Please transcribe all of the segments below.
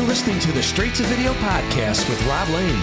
listening to the Straight to Video podcast with Rob Lane.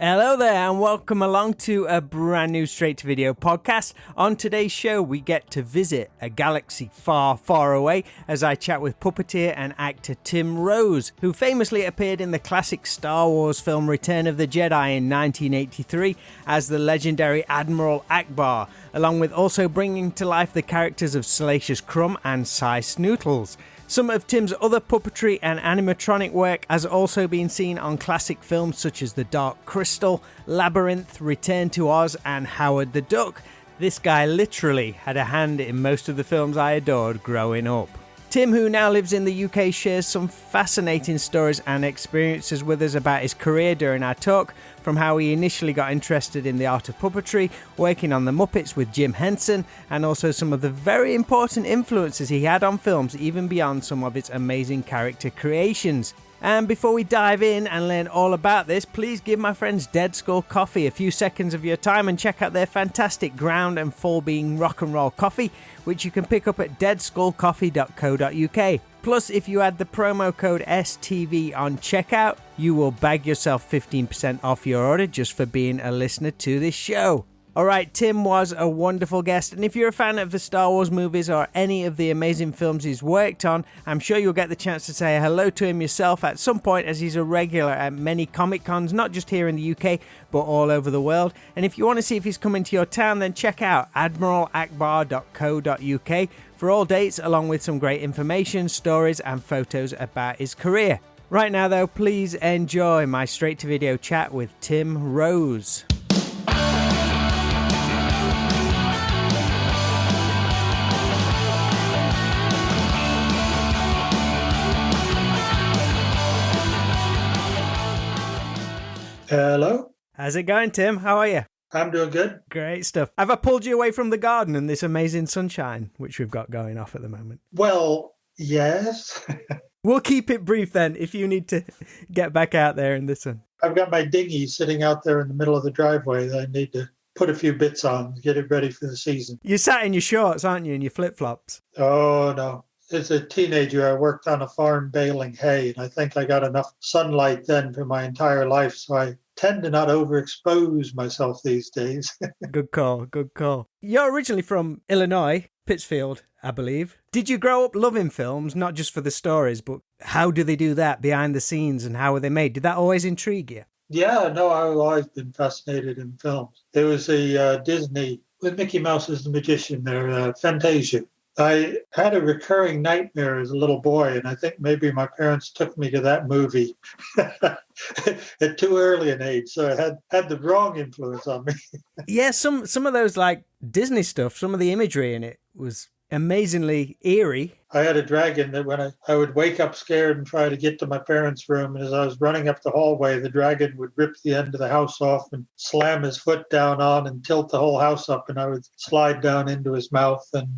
Hello there and welcome along to a brand new Straight to Video podcast. On today's show we get to visit a galaxy far, far away as I chat with puppeteer and actor Tim Rose, who famously appeared in the classic Star Wars film Return of the Jedi in 1983 as the legendary Admiral Ackbar, along with also bringing to life the characters of Salacious Crumb and Cy Snootles. Some of Tim's other puppetry and animatronic work has also been seen on classic films such as The Dark Crystal, Labyrinth, Return to Oz and Howard the Duck. This guy literally had a hand in most of the films I adored growing up. Tim, who now lives in the UK, shares some fascinating stories and experiences with us about his career during our talk, from how he initially got interested in the art of puppetry, working on The Muppets with Jim Henson, and also some of the very important influences he had on films, even beyond some of its amazing character creations. And before we dive in and learn all about this, please give my friends Dead Skull Coffee a few seconds of your time and check out their fantastic ground and full bean rock and roll coffee, which you can pick up at deadskullcoffee.co.uk. Plus, if you add the promo code STV on checkout, you will bag yourself 15% off your order just for being a listener to this show. Alright, Tim was a wonderful guest, and if you're a fan of the Star Wars movies or any of the amazing films he's worked on, I'm sure you'll get the chance to say hello to him yourself at some point, as he's a regular at many Comic Cons, not just here in the UK, but all over the world. And if you want to see if he's coming to your town, then check out admiralackbar.co.uk for all dates, along with some great information, stories and photos about his career. Right now though, please enjoy my straight to video chat with Tim Rose. Hello. How's it going, Tim? How are you? I'm doing good. Great stuff. Have I pulled you away from the garden and this amazing sunshine, which we've got going off at the moment? Well, yes. We'll keep it brief then, if you need to get back out there in the sun. I've got my dinghy sitting out there in the middle of the driveway that I need to put a few bits on to get it ready for the season. You're sat in your shorts, aren't you, and your flip-flops? Oh, no. As a teenager, I worked on a farm baling hay, and I think I got enough sunlight then for my entire life, so I tend to not overexpose myself these days. Good call, good call. You're originally from Illinois, Pittsfield, I believe. Did you grow up loving films, not just for the stories, but how do they do that behind the scenes and how are they made? Did that always intrigue you? Yeah, no, I've always been fascinated in films. There was a Disney, with Mickey Mouse as the magician there, Fantasia. I had a recurring nightmare as a little boy, and I think maybe my parents took me to that movie at too early an age, so it had the wrong influence on me. Yeah, some of those like Disney stuff, some of the imagery in it was amazingly eerie. I had a dragon that when I would wake up scared and try to get to my parents' room, and as I was running up the hallway, the dragon would rip the end of the house off and slam his foot down on and tilt the whole house up, and I would slide down into his mouth and,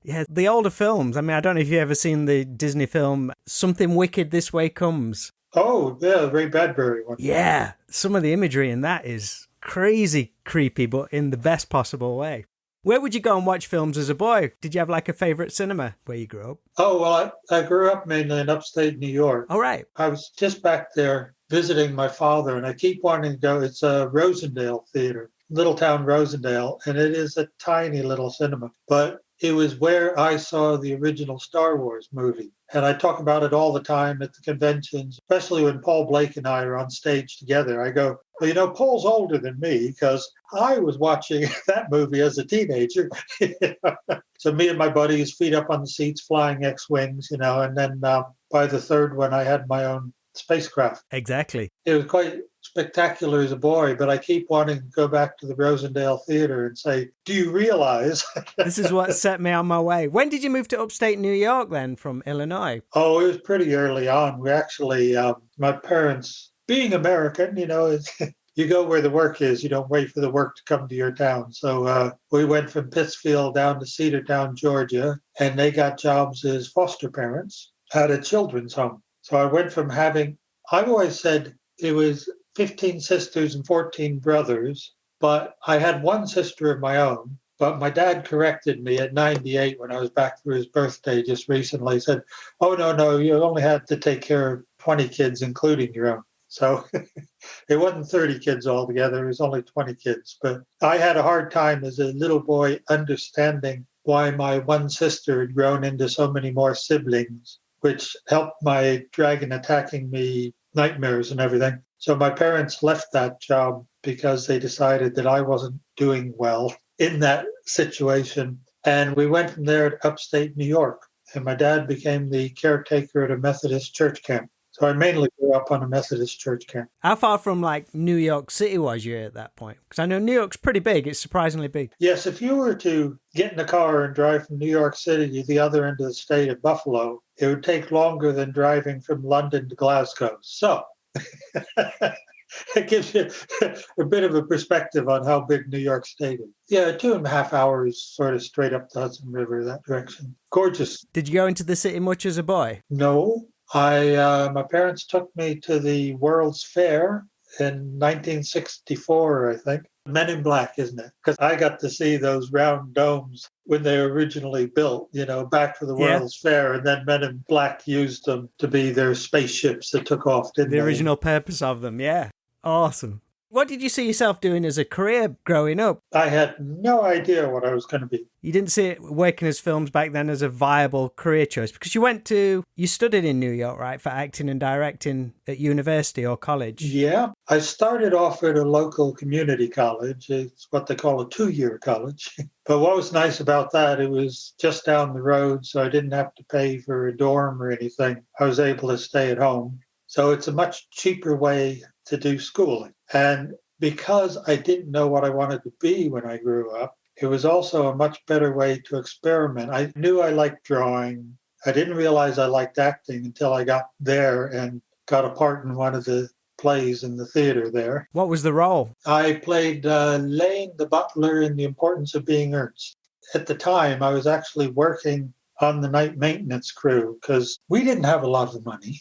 Yeah, the older films. I mean, I don't know if you've ever seen the Disney film Something Wicked This Way Comes. Oh, yeah, the Ray Bradbury one. Yeah, some of the imagery in that is crazy creepy, but in the best possible way. Where would you go and watch films as a boy? Did you have like a favourite cinema where you grew up? Oh, well, I grew up mainly in upstate New York. All right. I was just back there visiting my father, and I keep wanting to go. It's a Rosendale Theater, little town Rosendale, and it is a tiny little cinema. But it was where I saw the original Star Wars movie. And I talk about it all the time at the conventions, especially when Paul Blake and I are on stage together. I go, well, Paul's older than me because I was watching that movie as a teenager. So me and my buddies, feet up on the seats, flying X-Wings, and then by the third one, I had my own spacecraft. Exactly. It was quite spectacular as a boy, but I keep wanting to go back to the Rosendale Theater and say, do you realize? This is what set me on my way. When did you move to upstate New York then from Illinois? Oh, it was pretty early on. We actually, my parents, being American, you go where the work is. You don't wait for the work to come to your town. So we went from Pittsfield down to Cedartown, Georgia, and they got jobs as foster parents at a children's home. So I went from I've always said it was 15 sisters and 14 brothers, but I had one sister of my own, But my dad corrected me at 98 when I was back for his birthday just recently. He said, "Oh, no, you only had to take care of 20 kids, including your own." So it wasn't 30 kids altogether. It was only 20 kids. But I had a hard time as a little boy understanding why my one sister had grown into so many more siblings, which helped my dragon attacking me nightmares and everything. So my parents left that job because they decided that I wasn't doing well in that situation. And we went from there to upstate New York. And my dad became the caretaker at a Methodist church camp. So I mainly grew up on a Methodist church camp. How far from like New York City was you at that point? Because I know New York's pretty big. It's surprisingly big. Yes, if you were to get in a car and drive from New York City to the other end of the state of Buffalo, it would take longer than driving from London to Glasgow. So it gives you a bit of a perspective on how big New York State is. Yeah, 2.5 hours sort of straight up the Hudson River, that direction. Gorgeous. Did you go into the city much as a boy? No. My parents took me to the World's Fair in 1964, I think. Men in Black, isn't it? Because I got to see those round domes when they were originally built, back for the World's Fair, and then Men in Black used them to be their spaceships that took off, didn't they? The original purpose of them, yeah. Awesome. What did you see yourself doing as a career growing up? I had no idea what I was going to be. You didn't see it working as films back then as a viable career choice because you studied in New York, right, for acting and directing at university or college? Yeah. I started off at a local community college. It's what they call a 2-year college. But what was nice about that, it was just down the road, so I didn't have to pay for a dorm or anything. I was able to stay at home. So it's a much cheaper way to do schooling. And because I didn't know what I wanted to be when I grew up, it was also a much better way to experiment. I knew I liked drawing. I didn't realize I liked acting until I got there and got a part in one of the plays in the theater there. What was the role? I played Lane the butler in The Importance of Being Ernst. At the time, I was actually working on the night maintenance crew because we didn't have a lot of money,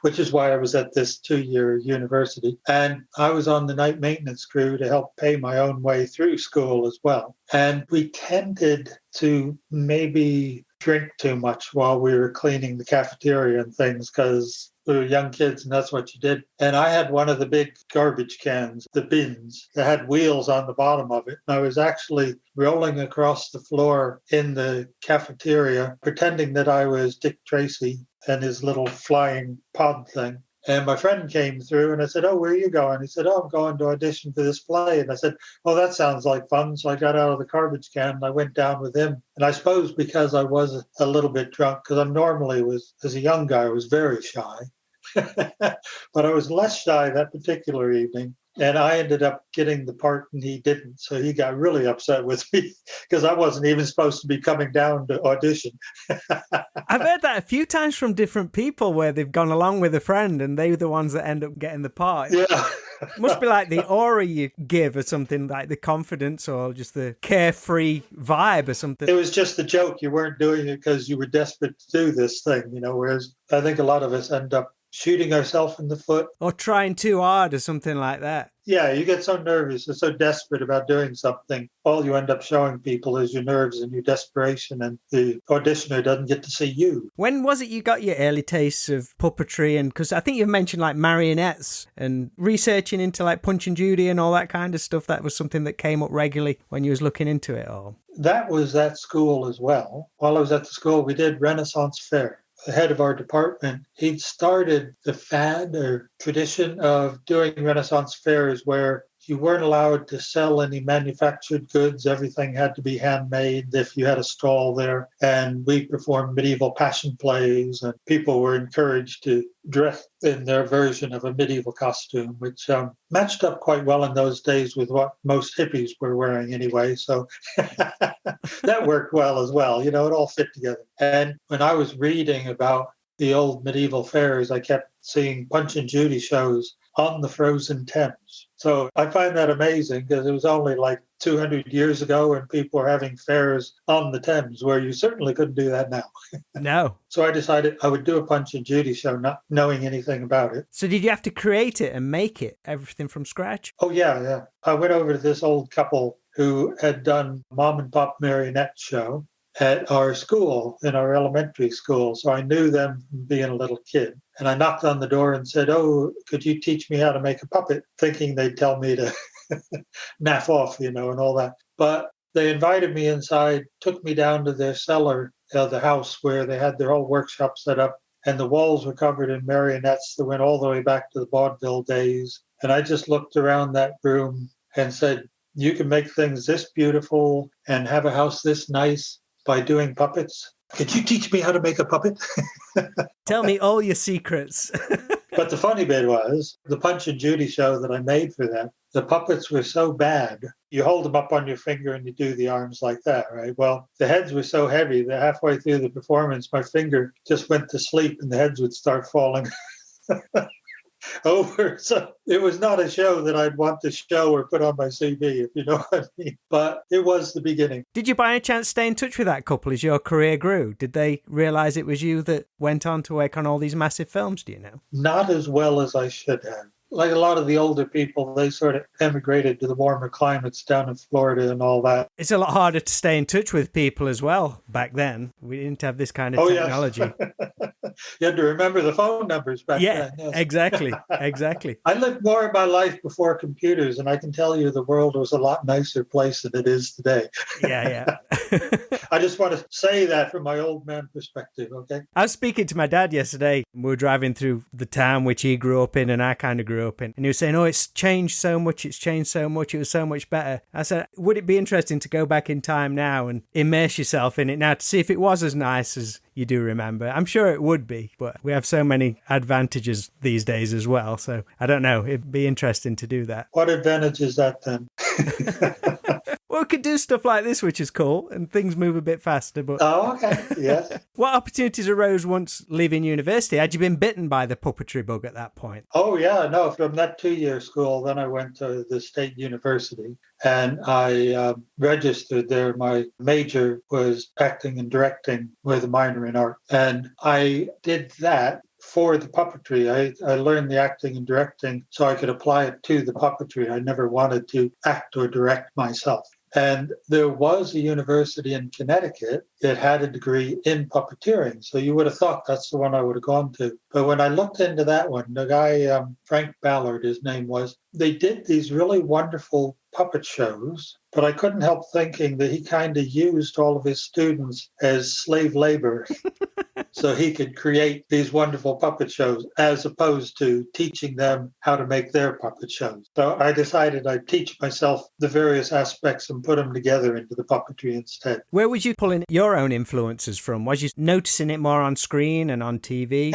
which is why I was at this 2-year university. And I was on the night maintenance crew to help pay my own way through school as well. And we tended to maybe drink too much while we were cleaning the cafeteria and things because we were young kids and that's what you did. And I had one of the big garbage cans, the bins, that had wheels on the bottom of it. And I was actually rolling across the floor in the cafeteria, pretending that I was Dick Tracy and his little flying pod thing. And my friend came through and I said, "Oh, where are you going?" He said, "Oh, I'm going to audition for this play." And I said, "Oh, that sounds like fun." So I got out of the garbage can and I went down with him. And I suppose because I was a little bit drunk, because I normally was, as a young guy, I was very shy. But I was less shy that particular evening. And I ended up getting the part and he didn't. So he got really upset with me because I wasn't even supposed to be coming down to audition. I've heard that a few times from different people where they've gone along with a friend and they're the ones that end up getting the part. Yeah. It must be like the aura you give or something, like the confidence or just the carefree vibe or something. It was just a joke. You weren't doing it because you were desperate to do this thing, whereas I think a lot of us end up shooting ourselves in the foot. Or trying too hard or something like that. Yeah, you get so nervous and so desperate about doing something. All you end up showing people is your nerves and your desperation, and the auditioner doesn't get to see you. When was it you got your early tastes of puppetry? And because I think you've mentioned like marionettes and researching into like Punch and Judy and all that kind of stuff. That was something that came up regularly when you was looking into it all. That was at school as well. While I was at the school, we did Renaissance Fair. The head of our department, he'd started the fad or tradition of doing Renaissance fairs where you weren't allowed to sell any manufactured goods. Everything had to be handmade if you had a stall there. And we performed medieval passion plays, and people were encouraged to dress in their version of a medieval costume, which matched up quite well in those days with what most hippies were wearing anyway. So that worked well as well. It all fit together. And when I was reading about the old medieval fairs, I kept seeing Punch and Judy shows on the frozen Thames. So I find that amazing because it was only like 200 years ago when people were having fairs on the Thames, where you certainly couldn't do that now. No. So I decided I would do a Punch and Judy show, not knowing anything about it. So did you have to create it and make it, everything from scratch? Oh, yeah. I went over to this old couple who had done mom and pop marionette show at our school, in our elementary school. So I knew them from being a little kid. And I knocked on the door and said, "Oh, could you teach me how to make a puppet?" Thinking they'd tell me to naff off, and all that. But they invited me inside, took me down to their cellar of the house where they had their whole workshop set up. And the walls were covered in marionettes that went all the way back to the vaudeville days. And I just looked around that room and said, "You can make things this beautiful and have a house this nice by doing puppets. Could you teach me how to make a puppet?" Tell me all your secrets. But the funny bit was, the Punch and Judy show that I made for them, the puppets were so bad. You hold them up on your finger and you do the arms like that, right? Well, the heads were so heavy that halfway through the performance, my finger just went to sleep and the heads would start falling over. So it was not a show that I'd want to show or put on my CV, if you know what I mean. But it was the beginning. Did you by any chance stay in touch with that couple as your career grew? Did they realise it was you that went on to work on all these massive films, do you know? Not as well as I should have. Like a lot of the older people, they sort of emigrated to the warmer climates down in Florida and all that. It's a lot harder to stay in touch with people as well back then. We didn't have this kind of technology. Yes. You had to remember the phone numbers back then. Yes. Exactly. I lived more of my life before computers, and I can tell you the world was a lot nicer place than it is today. Yeah. I just want to say that from my old man perspective, okay? I was speaking to my dad yesterday. We were driving through the town which he grew up in and I kind of grew up in. And he was saying, "Oh, it's changed so much. It was so much better." I said, would it be interesting to go back in time now and immerse yourself in it now to see if it was as nice as you do remember? I'm sure it would be, but we have so many advantages these days as well. So I don't know. It'd be interesting to do that. What advantage is that then? Well, we could do stuff like this, which is cool, and things move a bit faster. But oh, okay. Yes. What opportunities arose once leaving university? Had you been bitten by the puppetry bug at that point? Oh, yeah. No, from that 2-year school, then I went to the state university and I registered there. My major was acting and directing with a minor in art. And I did that for the puppetry. I learned the acting and directing so I could apply it to the puppetry. I never wanted to act or direct myself. And there was a university in Connecticut that had a degree in puppeteering. So you would have thought that's the one I would have gone to. But when I looked into that one, the guy, Frank Ballard, his name was, they did these really wonderful puppet shows. But I couldn't help thinking that he kind of used all of his students as slave labor so he could create these wonderful puppet shows as opposed to teaching them how to make their puppet shows. So I decided I'd teach myself the various aspects and put them together into the puppetry instead. Where was you pulling your own influences from? Was you noticing it more on screen and on TV?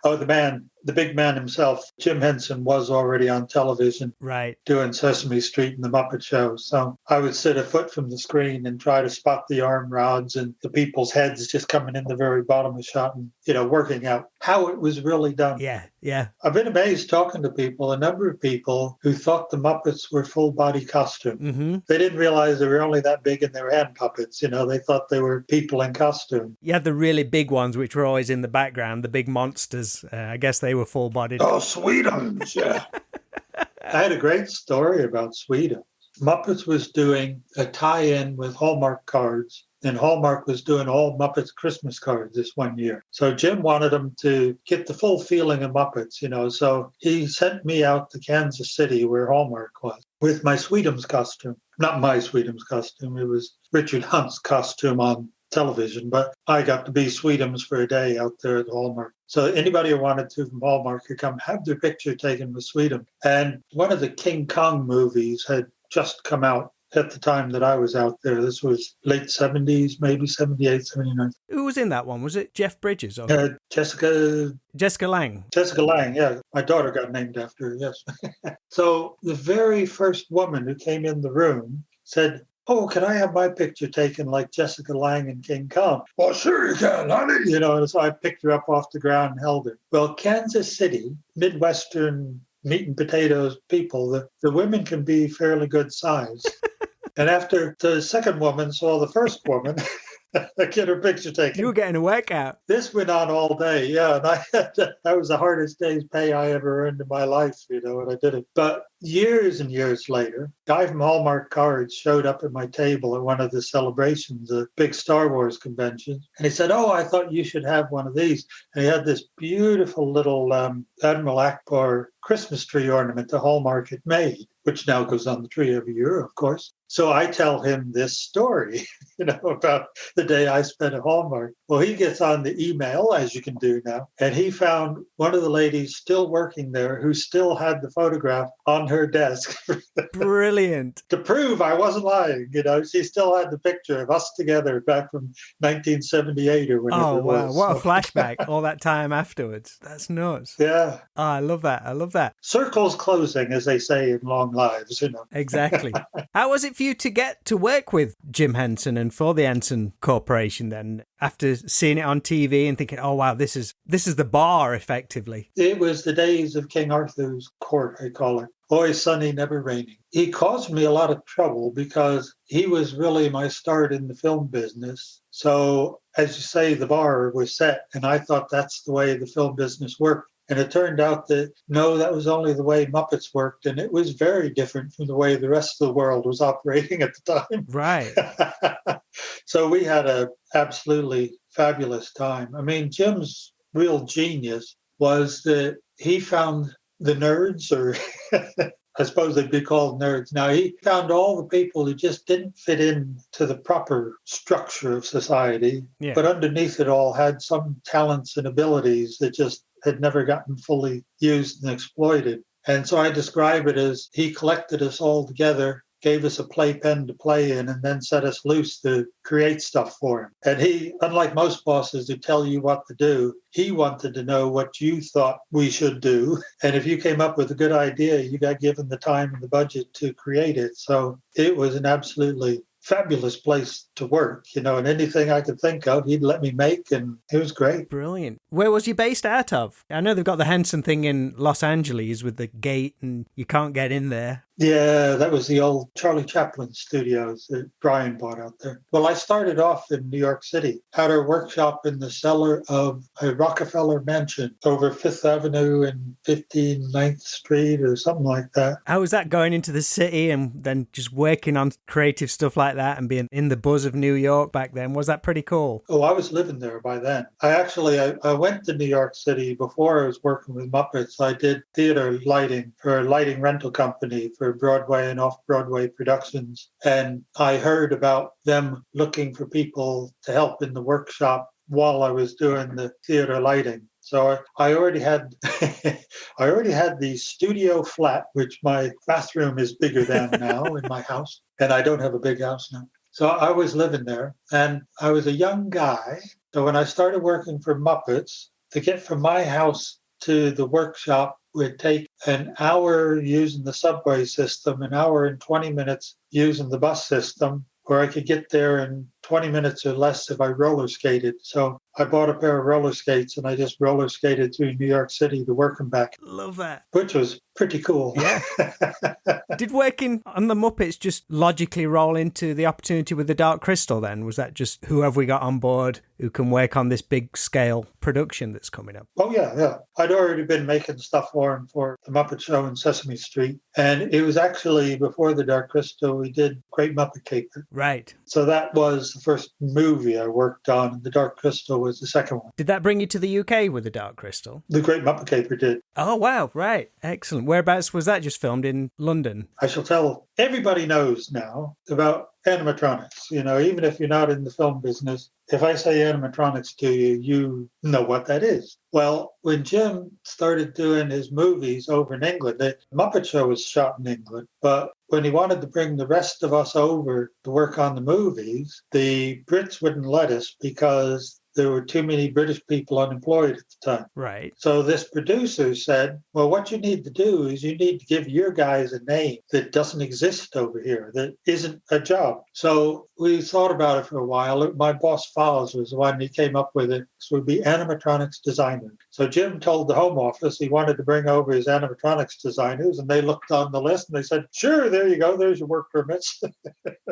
Oh, the big man himself, Jim Henson, was already on television, right, doing Sesame Street and the Muppet Show. So I would sit a foot from the screen and try to spot the arm rods and the people's heads just coming in the very bottom of the shot and, working out how it was really done. Yeah. I've been amazed talking to people, a number of people who thought the Muppets were full body costume. Mm-hmm. They didn't realize they were only that big and they were hand puppets. They thought they were people in costume. You had the really big ones, which were always in the background, the big monsters. I guess they were full bodied. Oh, Sweetums, yeah. I had a great story about Sweetums. Muppets was doing a tie-in with Hallmark cards, and Hallmark was doing all Muppets Christmas cards this one year. So Jim wanted them to get the full feeling of Muppets, so he sent me out to Kansas City where Hallmark was with my Sweetums costume. Not my Sweetums costume, it was Richard Hunt's costume on television, but I got to be Sweetums for a day out there at Hallmark. So anybody who wanted to from Hallmark could come have their picture taken with Sweetums. And one of the King Kong movies had just come out at the time that I was out there. This was late 70s, maybe 78, 79. Who was in that one? Was it Jeff Bridges? Or Jessica Lange. Jessica Lange, yeah. My daughter got named after her, yes. So the very first woman who came in the room said, "Oh, can I have my picture taken like Jessica Lange and King Kong?" "Well, sure you can, honey." And so I picked her up off the ground and held her. Well, Kansas City, Midwestern meat and potatoes people, the women can be fairly good size. And after the second woman saw the first woman, get her picture taken. You were getting a workout. This went on all day, yeah. And that was the hardest day's pay I ever earned in my life, when I did it. But years and years later, a guy from Hallmark Cards showed up at my table at one of the celebrations, a big Star Wars convention. And he said, "Oh, I thought you should have one of these." And he had this beautiful little Admiral Ackbar Christmas tree ornament the Hallmark had made, which now goes on the tree every year, of course. So I tell him this story, about the day I spent at Hallmark. Well, he gets on the email, as you can do now, and he found one of the ladies still working there who still had the photograph on her desk. Brilliant. To prove I wasn't lying, she still had the picture of us together back from 1978 or whenever it was. Oh, wow. What a flashback. All that time afterwards. That's nuts. Yeah. Oh, I love that. Circles closing, as they say in long lives, Exactly. How was it for you to get to work with Jim Henson and for the Henson Corporation then, after seeing it on TV and thinking, oh, wow, this is the bar, effectively? It was the days of King Arthur's court, I call it. Always sunny, never raining. He caused me a lot of trouble because he was really my start in the film business. So, as you say, the bar was set, and I thought that's the way the film business worked. And it turned out that, no, that was only the way Muppets worked. And it was very different from the way the rest of the world was operating at the time. Right. So we had a absolutely fabulous time. I mean, Jim's real genius was that he found the nerds, or I suppose they'd be called nerds now. He found all the people who just didn't fit in to the proper structure of society, but underneath it all had some talents and abilities that just had never gotten fully used and exploited. And so I describe it as he collected us all together, gave us a playpen to play in, and then set us loose to create stuff for him. And he, unlike most bosses who tell you what to do, he wanted to know what you thought we should do. And if you came up with a good idea, you got given the time and the budget to create it. So it was an absolutely fabulous place to work, and anything I could think of, he'd let me make, and it was great. Brilliant. Where was you based out of? I know they've got the Henson thing in Los Angeles with the gate and you can't get in there. Yeah, that was the old Charlie Chaplin studios that Brian bought out there. Well, I started off in New York City, had our workshop in the cellar of a Rockefeller mansion over 5th Avenue and 59th Street or something like that. How was that, going into the city and then just working on creative stuff like that and being in the buzz of New York back then? Was that pretty cool? Oh, I was living there by then. I went to New York City before I was working with Muppets. I did theater lighting for a lighting rental company for Broadway and off-Broadway productions. And I heard about them looking for people to help in the workshop while I was doing the theater lighting. So I already had the studio flat, which my bathroom is bigger than now in my house. And I don't have a big house now. So I was living there, and I was a young guy. So when I started working for Muppets, to get from my house to the workshop would take an hour using the subway system, an hour and 20 minutes using the bus system, where I could get there in 20 minutes or less if I roller skated. So I bought a pair of roller skates and I just roller skated through New York City to work and back. Love that. Which was pretty cool. Yeah. Did working on the Muppets just logically roll into the opportunity with the Dark Crystal then? Was that just who have we got on board who can work on this big scale production that's coming up? Oh, yeah. I'd already been making stuff for him for the Muppet Show in Sesame Street. And it was actually before the Dark Crystal, we did Great Muppet Caper. Right. So that was the first movie I worked on, and the Dark Crystal was the second one. Did that bring you to the UK with the Dark Crystal? The Great Muppet Caper did. Oh, wow. Right. Excellent. Whereabouts was that? Just filmed in London? I shall tell. Everybody knows now about animatronics. Even if you're not in the film business, if I say animatronics to you, you know what that is. Well, when Jim started doing his movies over in England, the Muppet Show was shot in England, but when he wanted to bring the rest of us over to work on the movies, the Brits wouldn't let us because there were too many British people unemployed at the time. Right. So this producer said, well, what you need to do is you need to give your guys a name that doesn't exist over here, that isn't a job. So we thought about it for a while. My boss, Falls, was the one who came up with it. So it would be animatronics designer. So Jim told the Home Office he wanted to bring over his animatronics designers, and they looked on the list and they said, sure, there you go. There's your work permits.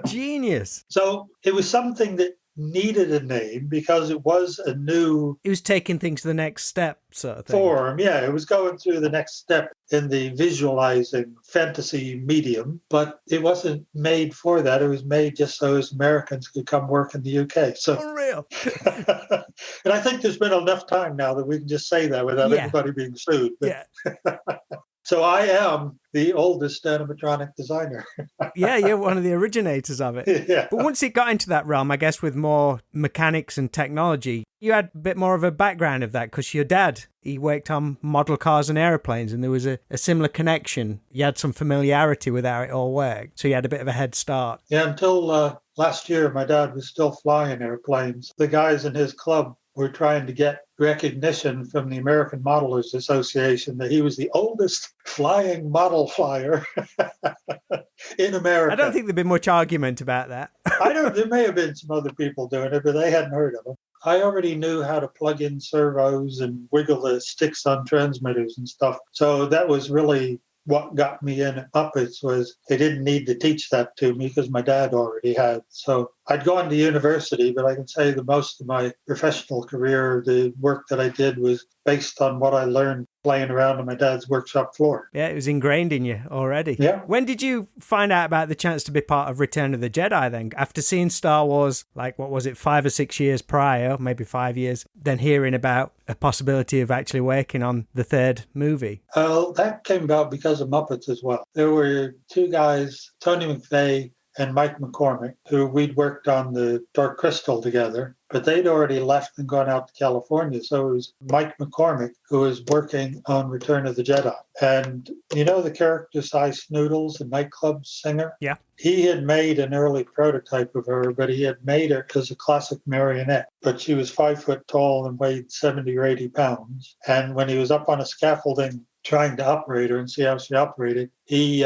Genius. So it was something that needed a name because it was a new He was taking things to the next step, sort of thing. form. Yeah, it was going through the next step in the visualizing fantasy medium, but it wasn't made for that. It was made just so as Americans could come work in the UK. So, Unreal. and I think there's been enough time now that we can just say that without Yeah. anybody being sued. But, Yeah. So I am the oldest animatronic designer. Yeah, you're one of the originators of it. Yeah. But once it got into that realm, I guess with more mechanics and technology, you had a bit more of a background of that because your dad, he worked on model cars and airplanes, and there was a similar connection. You had some familiarity with how it all worked, so you had a bit of a head start. Yeah, until last year, my dad was still flying airplanes. The guys in his club were trying to get recognition from the American Modelers Association that he was the oldest flying model flyer in America. I don't think there'd be much argument about that. There may have been some other people doing it, but they hadn't heard of him. I already knew how to plug in servos and wiggle the sticks on transmitters and stuff. So that was really what got me in at Muppets. Was they didn't need to teach that to me because my dad already had. So I'd gone to university, but I can say the most of my professional career, the work that I did was based on what I learned playing around on my dad's workshop floor. Yeah, it was ingrained in you already. Yeah. When did you find out about the chance to be part of Return of the Jedi then? After seeing Star Wars, like, what was it, 5 or 6 years prior, maybe 5 years, then hearing about a possibility of actually working on the third movie? That came about because of Muppets as well. There were two guys, Tony McVeigh and Mike McCormick, who we'd worked on the Dark Crystal together, but they'd already left and gone out to California. So it was Mike McCormick who was working on Return of the Jedi. And you know the character Cy Snoodles, the nightclub singer? Yeah. He had made an early prototype of her, but he had made her as a classic marionette. But she was 5 foot tall and weighed 70 or 80 pounds. And when he was up on a scaffolding trying to operate her and see how she operated, he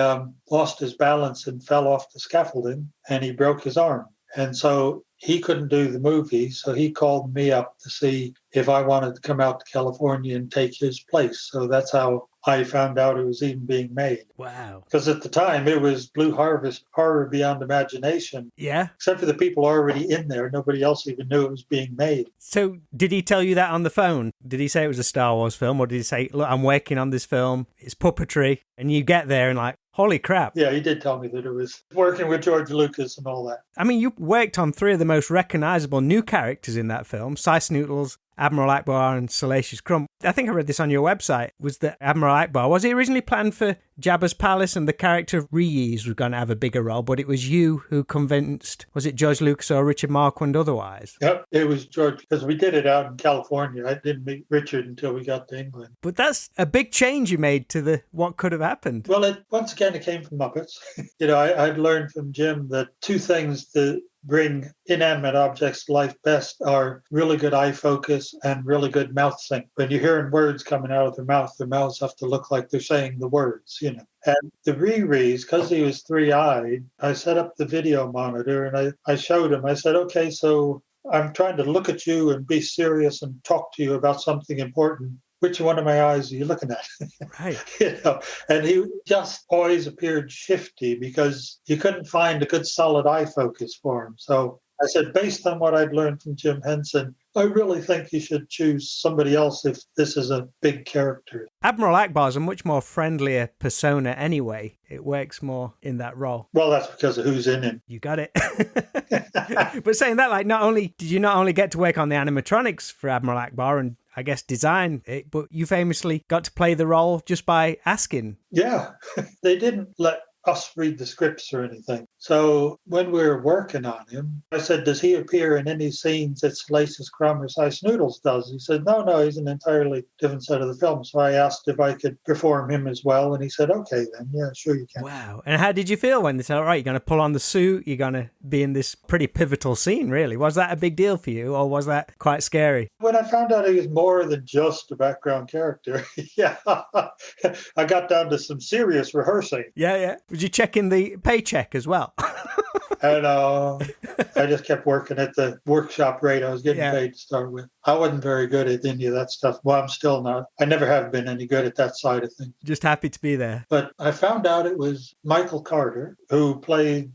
lost his balance and fell off the scaffolding and he broke his arm. And so he couldn't do the movie, so he called me up to see if I wanted to come out to California and take his place. So that's how I found out it was even being made. Wow. Because at the time, it was Blue Harvest, horror beyond imagination. Yeah. Except for the people already in there. Nobody else even knew it was being made. So did he tell you that on the phone? Did he say it was a Star Wars film? Or did he say, look, I'm working on this film, it's puppetry, and you get there and like, holy crap. Yeah, he did tell me that it was working with George Lucas and all that. I mean, you worked on 3 of the most recognizable new characters in that film, Cy Snootles, Admiral Ackbar and Salacious Crumb. I think I read this on your website, was that Admiral Ackbar, was he originally planned for Jabba's Palace and the character of Reese was going to have a bigger role, but it was you who convinced, was it George Lucas or Richard Marquand otherwise? Yep, it was George, because we did it out in California. I didn't meet Richard until we got to England. But that's a big change you made to the what could have happened. Well, once again, it came from Muppets. I'd learned from Jim that 2 things that bring inanimate objects to life best are really good eye focus and really good mouth sync. When you're hearing words coming out of their mouths have to look like they're saying the words, And the Reese, because he was 3-eyed, I set up the video monitor and I showed him. I said, okay, so I'm trying to look at you and be serious and talk to you about something important. Which one of my eyes are you looking at? Right. And he just always appeared shifty because you couldn't find a good solid eye focus for him. So I said, based on what I'd learned from Jim Henson, I really think you should choose somebody else if this is a big character. Admiral Ackbar is a much more friendlier persona anyway. It works more in that role. Well, that's because of who's in him. You got it. But saying that, like, did you not only get to work on the animatronics for Admiral Ackbar and I guess design it, but you famously got to play the role just by asking. Yeah, they didn't let us read the scripts or anything. So when we were working on him, I said, does he appear in any scenes that Salacious Crumb or Cy Snoodles does? He said, no, he's an entirely different side of the film. So I asked if I could perform him as well. And he said, okay, then. Yeah, sure you can. Wow. And how did you feel when they said, all right, you're going to pull on the suit, you're going to be in this pretty pivotal scene, really? Was that a big deal for you or was that quite scary? When I found out he was more than just a background character, yeah, I got down to some serious rehearsing. Yeah. Was you checking the paycheck as well? well. And I just kept working at the workshop rate I was getting Yeah. paid to start with. I wasn't very good at any of that stuff. Well, I'm still not. I never have been any good at that side of things. Just happy to be there. But I found out it was Michael Carter who played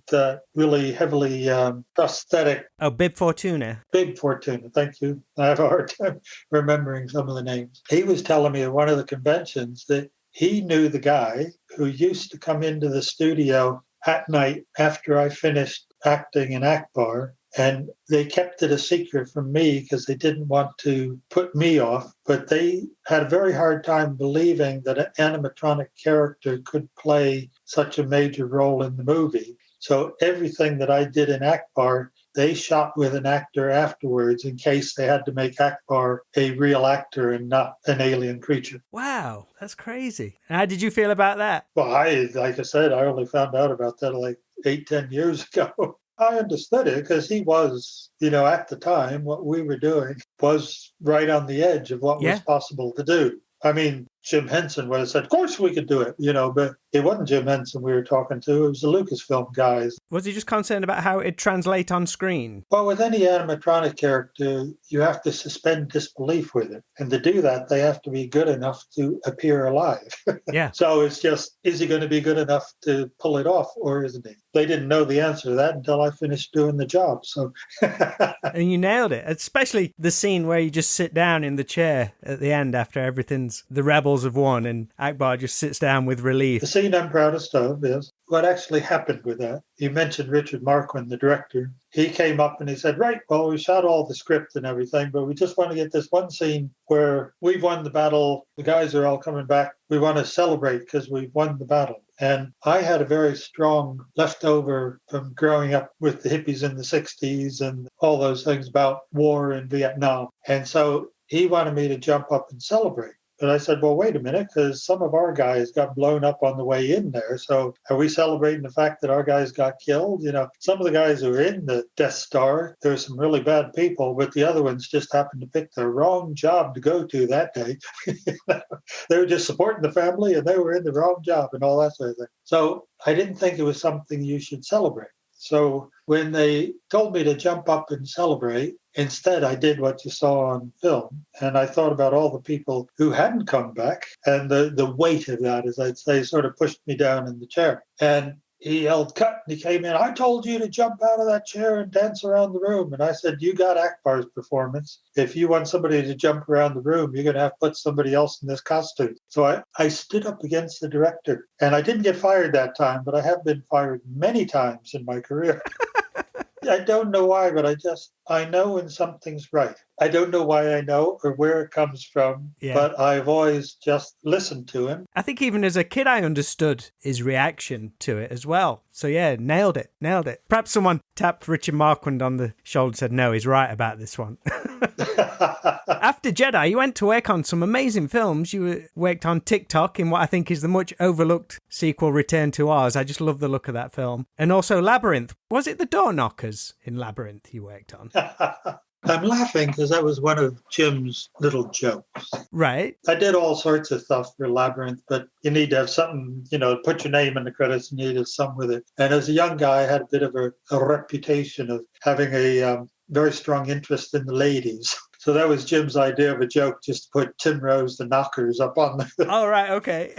really heavily prosthetic Oh, Bib Fortuna. Big Fortuna. Thank you. I have a hard time remembering some of the names. He was telling me at one of the conventions that he knew the guy who used to come into the studio at night after I finished acting in Ackbar. And they kept it a secret from me because they didn't want to put me off. But they had a very hard time believing that an animatronic character could play such a major role in the movie. So everything that I did in Ackbar, they shot with an actor afterwards in case they had to make Ackbar a real actor and not an alien creature. Wow, that's crazy. How did you feel about that? Well, like I said, I only found out about that like 8-10 years ago. I understood it because he was, at the time, what we were doing was right on the edge of what was possible to do. I mean, Jim Henson would have said, of course we could do it, but it wasn't Jim Henson we were talking to. It was the Lucasfilm guys. Was he just concerned about how it'd translate on screen? Well, with any animatronic character, you have to suspend disbelief with it. And to do that, they have to be good enough to appear alive. Yeah. So it's just, is he going to be good enough to pull it off or isn't he? They didn't know the answer to that until I finished doing the job. So, and you nailed it, especially the scene where you just sit down in the chair at the end after the rebels have won and Ackbar just sits down with relief. The scene I'm proudest of is what actually happened with that. You mentioned Richard Marquand, the director. He came up and he said, right, well, we shot all the script and everything, but we just want to get this one scene where we've won the battle. The guys are all coming back. We want to celebrate because we've won the battle. And I had a very strong leftover from growing up with the hippies in the 60s and all those things about war in Vietnam. And so he wanted me to jump up and celebrate. But I said, well, wait a minute, because some of our guys got blown up on the way in there. So are we celebrating the fact that our guys got killed? Some of the guys who were in the Death Star, there were some really bad people, but the other ones just happened to pick the wrong job to go to that day. They were just supporting the family and they were in the wrong job and all that sort of thing. So I didn't think it was something you should celebrate. So when they told me to jump up and celebrate, instead I did what you saw on film. And I thought about all the people who hadn't come back. And the weight of that, as I'd say, sort of pushed me down in the chair. And he yelled, cut, and he came in. I told you to jump out of that chair and dance around the room. And I said, you got Ackbar's performance. If you want somebody to jump around the room, you're going to have to put somebody else in this costume. So I stood up against the director. And I didn't get fired that time, but I have been fired many times in my career. I don't know why, but I know when something's right. I don't know why I know or where it comes from, but I've always just listened to him. I think even as a kid, I understood his reaction to it as well. So yeah, nailed it. Perhaps someone tapped Richard Marquand on the shoulder and said, no, he's right about this one. After Jedi, you went to work on some amazing films. You worked on TikTok in what I think is the much overlooked sequel, Return to Oz. I just love the look of that film. And also Labyrinth. Was it the door knockers in Labyrinth you worked on? I'm laughing because that was one of Jim's little jokes. Right. I did all sorts of stuff for Labyrinth, but you need to have something, put your name in the credits and you need to have something with it. And as a young guy, I had a bit of a reputation of having a very strong interest in the ladies. So that was Jim's idea of a joke, just to put Tim Rose, the Knockers, up on the... Oh, right, okay.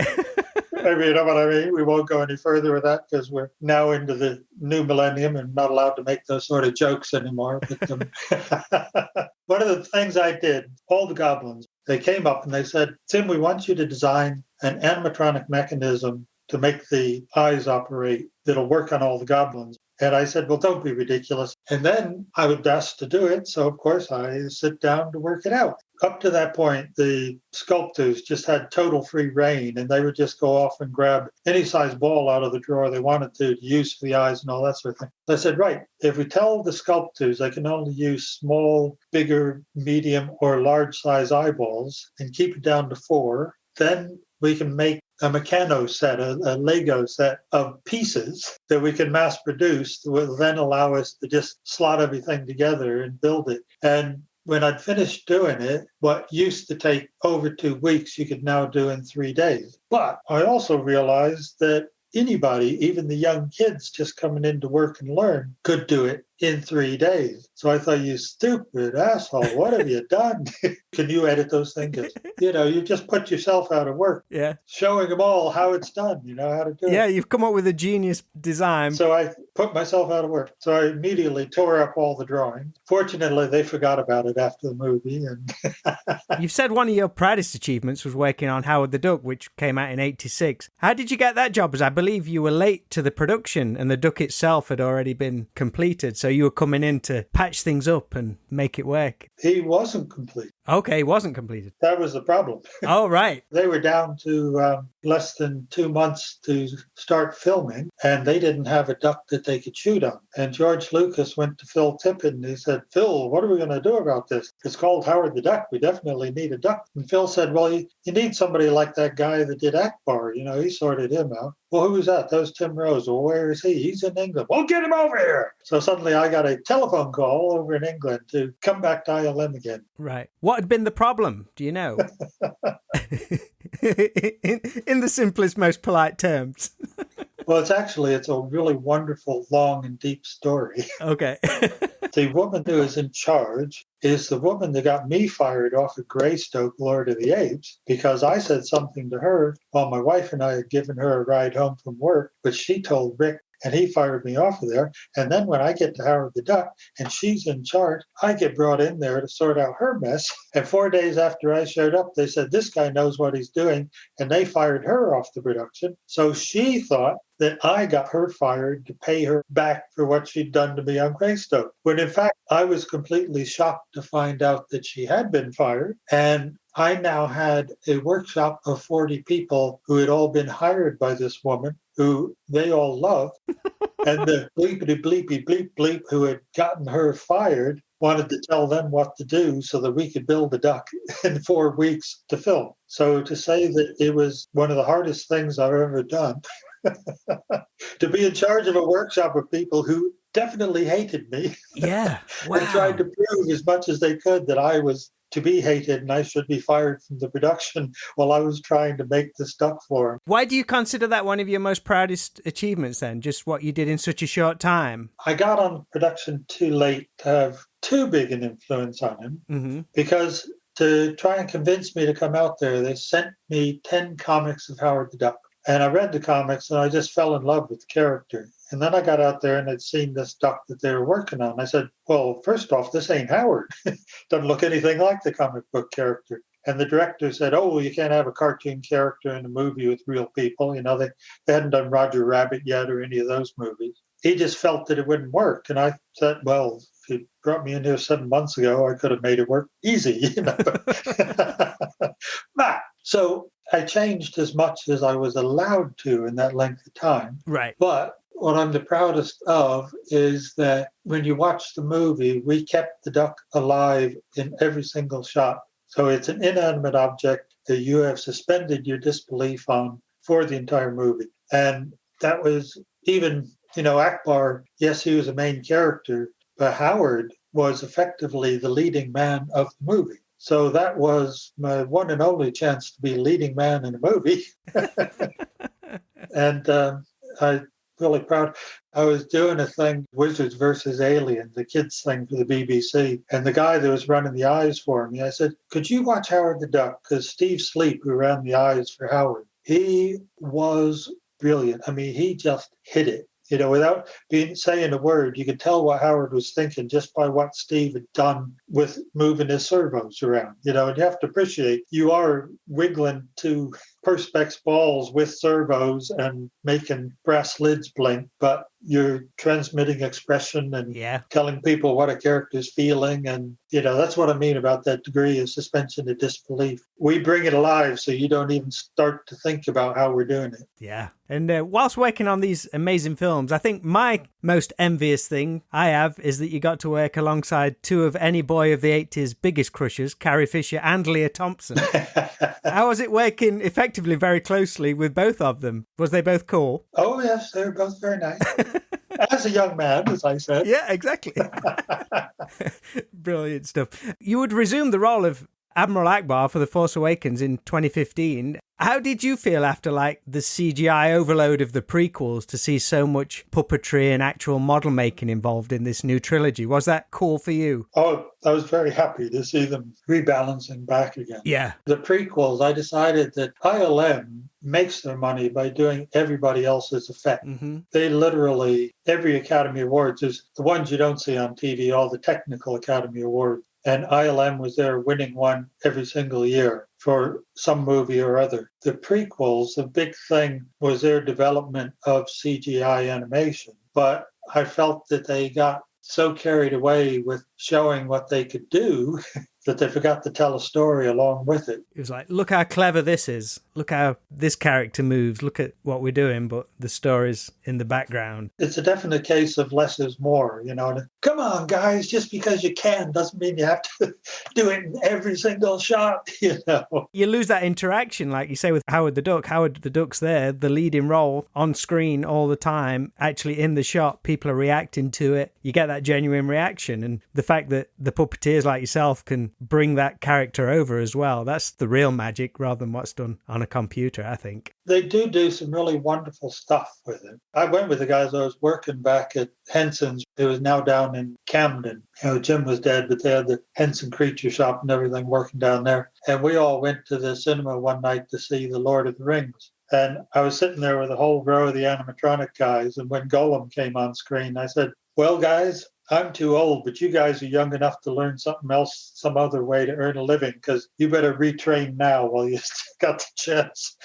You know what I mean? We won't go any further with that because we're now into the new millennium and not allowed to make those sort of jokes anymore. But one of the things I did, all the goblins, they came up and they said, Tim, we want you to design an animatronic mechanism to make the eyes operate that'll work on all the goblins. And I said, well, don't be ridiculous. And then I was asked to do it. So, of course, I sit down to work it out. Up to that point, the sculptors just had total free reign, and they would just go off and grab any size ball out of the drawer they wanted to use for the eyes and all that sort of thing. I said, right, if we tell the sculptors they can only use small, bigger, medium, or large size eyeballs and keep it down to 4, then we can make a Meccano set, a Lego set of pieces that we can mass produce that will then allow us to just slot everything together and build it. And when I'd finished doing it, what used to take over 2 weeks, you could now do in 3 days. But I also realized that anybody, even the young kids just coming in to work and learn, could do it in 3 days. So I thought, you stupid asshole, what have you done? Can you edit those things? You just put yourself out of work. Yeah. Showing them all how it's done, how to do it. Yeah, you've come up with a genius design. So I put myself out of work. So I immediately tore up all the drawings. Fortunately, they forgot about it after the movie. And You've said one of your proudest achievements was working on Howard the Duck, which came out in 86. How did you get that job? As I believe you were late to the production and the duck itself had already been completed. So you were coming in to patch things up and make it work. He wasn't complete. Okay, it wasn't completed. That was the problem. Oh, right. They were down to less than 2 months to start filming, and they didn't have a duck that they could shoot on. And George Lucas went to Phil Tippett and he said, Phil, what are we going to do about this? It's called Howard the Duck. We definitely need a duck. And Phil said, well, you need somebody like that guy that did Ackbar. He sorted him out. Well, who was that? That was Tim Rose. Well, where is he? He's in England. Well, get him over here. So suddenly I got a telephone call over in England to come back to ILM again. Right. What had been the problem? Do you know? in the simplest, most polite terms. Well, it's a really wonderful, long and deep story. Okay. The woman who is in charge is the woman that got me fired off of Greystoke, Lord of the Apes, because I said something to her while my wife and I had given her a ride home from work, but she told Rick, and he fired me off of there. And then when I get to Howard the Duck and she's in charge, I get brought in there to sort out her mess. And 4 days after I showed up, they said, this guy knows what he's doing. And they fired her off the production. So she thought that I got her fired to pay her back for what she'd done to me on Greystoke. When in fact, I was completely shocked to find out that she had been fired. And I now had a workshop of 40 people who had all been hired by this woman, who they all loved. And the bleepity bleepy bleep bleep who had gotten her fired wanted to tell them what to do so that we could build the duck in 4 weeks to film. So to say that it was one of the hardest things I've ever done, to be in charge of a workshop of people who definitely hated me. Yeah. Wow. And tried to prove as much as they could that I was to be hated and I should be fired from the production while I was trying to make this duck for him. Why do you consider that one of your most proudest achievements then? Just what you did in such a short time? I got on production too late to have too big an influence on him because to try and convince me to come out there, they sent me 10 comics of Howard the Duck. And I read the comics and I just fell in love with the character. And then I got out there and I'd seen this duck that they were working on. I said, well, first off, this ain't Howard. Doesn't look anything like the comic book character. And the director said, oh, well, you can't have a cartoon character in a movie with real people. They hadn't done Roger Rabbit yet or any of those movies. He just felt that it wouldn't work. And I said, well, if you brought me in here 7 months ago, I could have made it work easy. So I changed as much as I was allowed to in that length of time. Right. But what I'm the proudest of is that when you watch the movie, we kept the duck alive in every single shot. So it's an inanimate object that you have suspended your disbelief on for the entire movie. And that was even, Ackbar, yes, he was a main character, but Howard was effectively the leading man of the movie. So that was my one and only chance to be leading man in a movie. And I'm really proud. I was doing a thing, Wizards versus Aliens, the kids thing for the BBC. And the guy that was running the eyes for me, I said, could you watch Howard the Duck? Because Steve Sleep, who ran the eyes for Howard, he was brilliant. I mean, he just hit it. Without saying a word, you could tell what Howard was thinking just by what Steve had done with moving his servos around. And you have to appreciate you are wiggling two Perspex balls with servos and making brass lids blink, but you're transmitting expression and telling people what a character's feeling. And, that's what I mean about that degree of suspension of disbelief. We bring it alive so you don't even start to think about how we're doing it. Yeah. And whilst working on these amazing films, I think my most envious thing I have is that you got to work alongside two of any boy of the 80s biggest crushes, Carrie Fisher and Leah Thompson. How was it working effectively very closely with both of them? Was they both cool? Oh, yes, they were both very nice. As a young man, as I said. Yeah, exactly. Brilliant stuff. You would resume the role of Admiral Ackbar for The Force Awakens in 2015. How did you feel after like the CGI overload of the prequels to see so much puppetry and actual model making involved in this new trilogy? Was that cool for you? Oh, I was very happy to see them rebalancing back again. Yeah. The prequels, I decided that ILM makes their money by doing everybody else's effect. Mm-hmm. They literally, every Academy Awards is the ones you don't see on TV, all the technical Academy Awards. And ILM was there winning one every single year for some movie or other. The prequels, the big thing was their development of CGI animation. But I felt that they got so carried away with showing what they could do that they forgot to tell a story along with it. It was like, look how clever this is. Look how this character moves. Look at what we're doing, but the story's in the background. It's a definite case of less is more, you know. Come on, guys, just because you can doesn't mean you have to do it in every single shot, you know. You lose that interaction, like you say with Howard the Duck. Howard the Duck's there, the leading role on screen all the time, actually in the shot, people are reacting to it. You get that genuine reaction. And the fact that the puppeteers like yourself can bring that character over as well, that's the real magic rather than what's done on a computer, I think. They do some really wonderful stuff with it. I went with the guys I was working back at Henson's. It was now down in Camden. You know, Jim was dead, but they had the Henson Creature Shop and everything working down there. And we all went to the cinema one night to see The Lord of the Rings. And I was sitting there with a whole row of the animatronic guys. And when Gollum came on screen, I said, well, guys, I'm too old, but you guys are young enough to learn something else, some other way to earn a living, because you better retrain now while you still got the chance.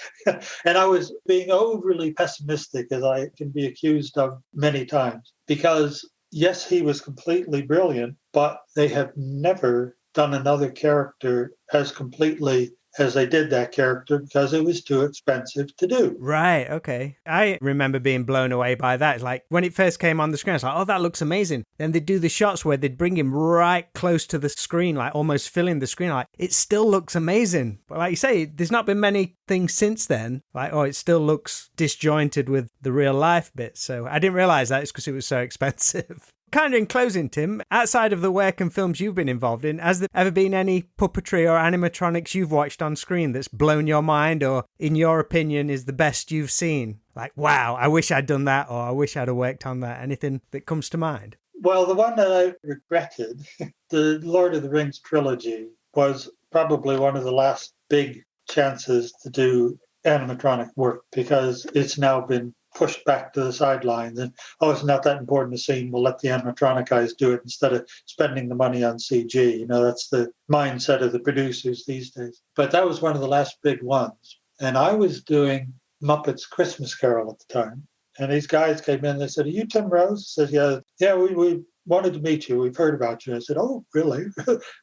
And I was being overly pessimistic, as I can be accused of many times, because yes, he was completely brilliant, but they have never done another character as completely as they did that character because it was too expensive to do. Right, okay. I remember being blown away by that. It's like when it first came on the screen, I was like, oh, that looks amazing. Then they'd do the shots where they'd bring him right close to the screen, like almost filling the screen. Like, it still looks amazing. But like you say, there's not been many things since then. Like, oh, it still looks disjointed with the real life bit. So I didn't realize that. It's because it was so expensive. Kind of in closing, Tim, outside of the work and films you've been involved in, has there ever been any puppetry or animatronics you've watched on screen that's blown your mind or, in your opinion, is the best you've seen? Like, wow, I wish I'd done that, or I wish I'd have worked on that. Anything that comes to mind? Well, the one that I regretted, the Lord of the Rings trilogy, was probably one of the last big chances to do animatronic work because it's now been pushed back to the sidelines and, oh, it's not that important a scene, we'll let the animatronic guys do it instead of spending the money on CG. You know, that's the mindset of the producers these days. But that was one of the last big ones. And I was doing Muppets Christmas Carol at the time. And these guys came in, they said, are you Tim Rose? I said, yeah, we wanted to meet you. We've heard about you. I said, oh, really?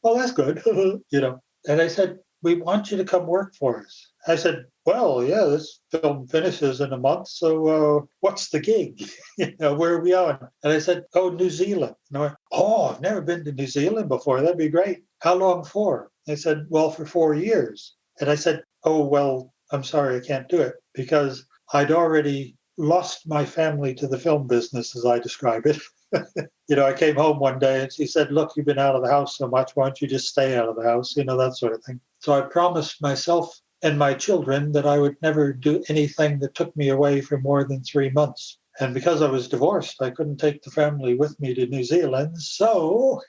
Oh, that's good. You know, and they said, we want you to come work for us. I said, well, yeah, this film finishes in a month, so what's the gig? You know, where are we on? And I said, oh, New Zealand. And I went, oh, I've never been to New Zealand before. That'd be great. How long for? They said, well, for 4 years. And I said, oh, well, I'm sorry, I can't do it because I'd already lost my family to the film business, as I describe it. You know, I came home one day and she said, look, you've been out of the house so much. Why don't you just stay out of the house? You know, that sort of thing. So I promised myself and my children that I would never do anything that took me away for more than 3 months. And because I was divorced, I couldn't take the family with me to New Zealand. So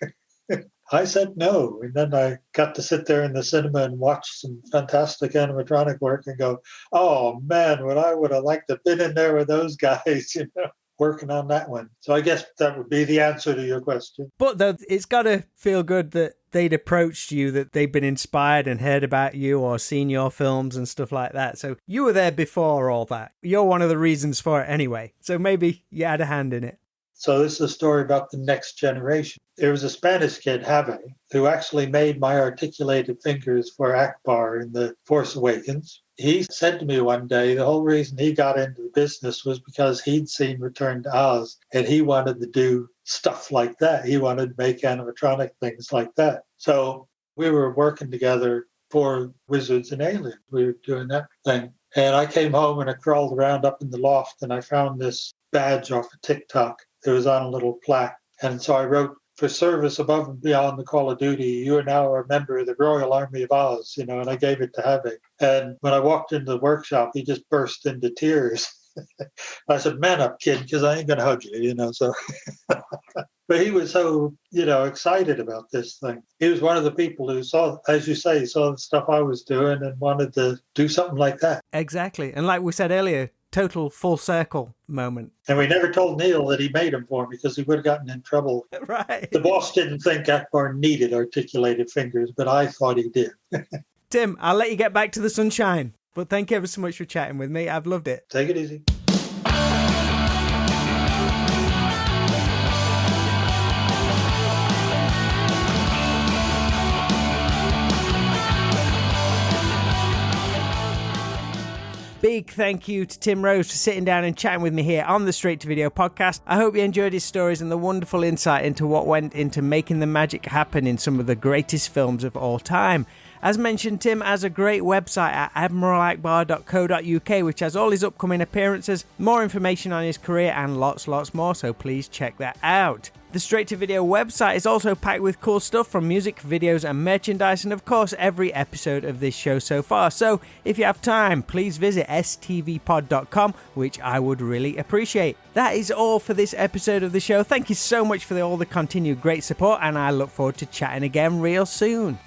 I said no. And then I got to sit there in the cinema and watch some fantastic animatronic work and go, oh, man, what I would have liked to have been in there with those guys, you know, working on that one. So I guess that would be the answer to your question. But though, it's got to feel good that they'd approached you, that they'd been inspired and heard about you or seen your films and stuff like that. So you were there before all that. You're one of the reasons for it anyway. So maybe you had a hand in it. So this is a story about the next generation. There was a Spanish kid, Javi, who actually made my articulated fingers for Ackbar in The Force Awakens. He said to me one day, the whole reason he got into the business was because he'd seen Return to Oz and he wanted to do stuff like that. He wanted to make animatronic things like that. So we were working together for Wizards and Aliens. We were doing that thing. And I came home and I crawled around up in the loft and I found this badge off of TikTok. It was on a little plaque. And so I wrote for service above and beyond the Call of Duty, you are now a member of the Royal Army of Oz, and I gave it to Havoc. And when I walked into the workshop, he just burst into tears. I said, man up, kid, because I ain't going to hug you, so. But he was so, excited about this thing. He was one of the people who saw, as you say, saw the stuff I was doing and wanted to do something like that. Exactly. And like we said earlier, total full circle moment. And we never told Neil that he made them for me because he would have gotten in trouble. Right. The boss didn't think Ackbar needed articulated fingers, but I thought he did. Tim, I'll let you get back to the sunshine. But thank you ever so much for chatting with me. I've loved it. Take it easy. Big thank you to Tim Rose for sitting down and chatting with me here on the Straight to Video podcast. I hope you enjoyed his stories and the wonderful insight into what went into making the magic happen in some of the greatest films of all time. As mentioned, Tim has a great website at admiralackbar.co.uk, which has all his upcoming appearances, more information on his career, and lots more, so please check that out. The Straight to Video website is also packed with cool stuff from music, videos, and merchandise, and of course, every episode of this show so far. So if you have time, please visit stvpod.com, which I would really appreciate. That is all for this episode of the show. Thank you so much for all the continued great support, and I look forward to chatting again real soon.